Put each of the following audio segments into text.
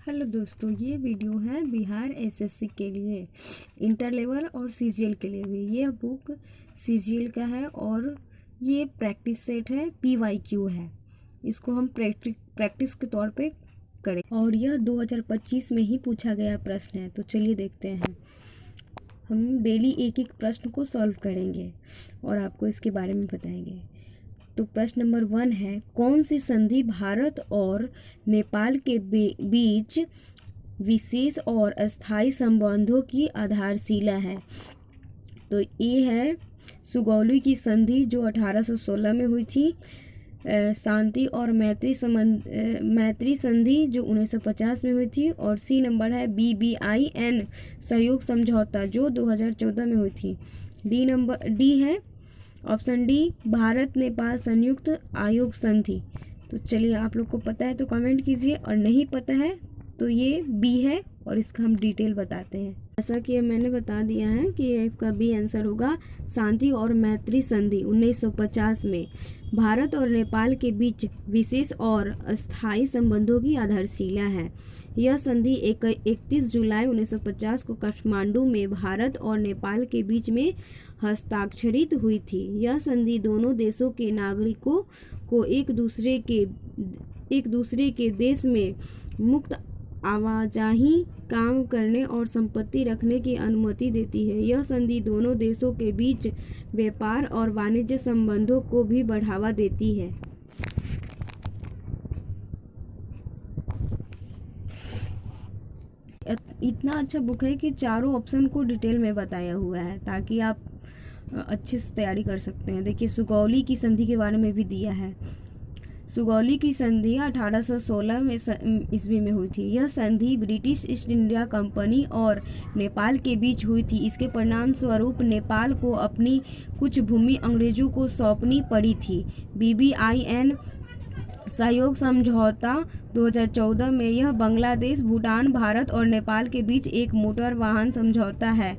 Hello दोस्तों, ये video है बिहार एसएससी के लिए, इंटर लेवल और सीजीएल के लिए भी। ये बुक सीजीएल का है और ये प्रैक्टिस सेट है, पीवाईक्यू है। इसको हम प्रैक्टिस के तौर पे करें और यह 2025 में ही पूछा गया प्रश्न है। तो चलिए देखते हैं। हम डेली एक एक प्रश्न को सॉल्व करेंगे और आपको इसके बारे में बताएंगे। तो प्रश्न नंबर 1 है, कौन सी संधि भारत और नेपाल के बीच विशेष और अस्थायी संबंधों की आधारशिला है? तो ये है सुगौली की संधि जो 1816 में हुई थी, शांति और मैत्री संधि जो 1950 में हुई थी, और सी नंबर है BBIN सहयोग समझौता जो 2014 में हुई थी। डी है ऑप्शन डी, भारत नेपाल संयुक्त आयोग संधि। तो चलिए, आप लोग को पता है तो कमेंट कीजिए, और नहीं पता है तो ये बी है और इसका हम डिटेल बताते हैं। जैसा कि मैंने बता दिया है कि इसका बी आंसर होगा, शांति और मैत्री संधि 1950 में भारत और नेपाल के बीच विशेष और अस्थायी संबंधों की आधारशिला है। यह संधि 31 जुलाई 1950 को काठमांडू में भारत और नेपाल के बीच में हस्ताक्षरित हुई थी। यह संधि दोनों देशों के नागरिकों को एक दूसरे के देश में मुक्त आवाजाही, काम करने और संपत्ति रखने की अनुमति देती है। यह संधि दोनों देशों के बीच व्यापार और वाणिज्य संबंधों को भी बढ़ावा देती है। इतना अच्छा बुक है कि चारों ऑप्शन को डिटेल में बताया हुआ है ताकि आप अच्छे से तैयारी कर सकते हैं। देखिए, सुगौली की संधि के बारे में भी दिया है। सुगौली की संधि 1816 में ईस्वी में हुई थी। यह संधि ब्रिटिश ईस्ट इंडिया कंपनी और नेपाल के बीच हुई थी। इसके परिणाम स्वरूप नेपाल को अपनी कुछ भूमि अंग्रेजों को सौंपनी पड़ी थी। BBIN सहयोग समझौता 2014 में यह बांग्लादेश, भूटान, भारत और नेपाल के बीच एक मोटर वाहन समझौता है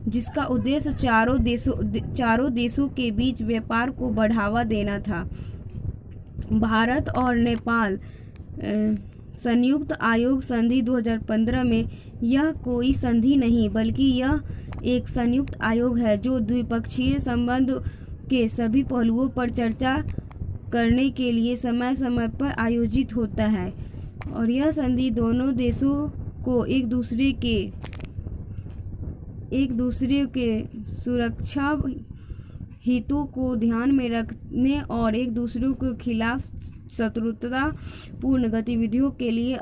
जिसका उद्देश्य चारों देशों के बीच व्यापार को बढ़ावा देना था। भारत और नेपाल संयुक्त आयोग संधि 2015 में यह कोई संधि नहीं बल्कि यह एक संयुक्त आयोग है जो द्विपक्षीय संबंध के सभी पहलुओं पर चर्चा करने के लिए समय समय पर आयोजित होता है, और यह संधि दोनों देशों को एक दूसरे के सुरक्षा हितों को ध्यान में रखने और एक दूसरे के खिलाफ शत्रुता पूर्ण गतिविधियों के लिए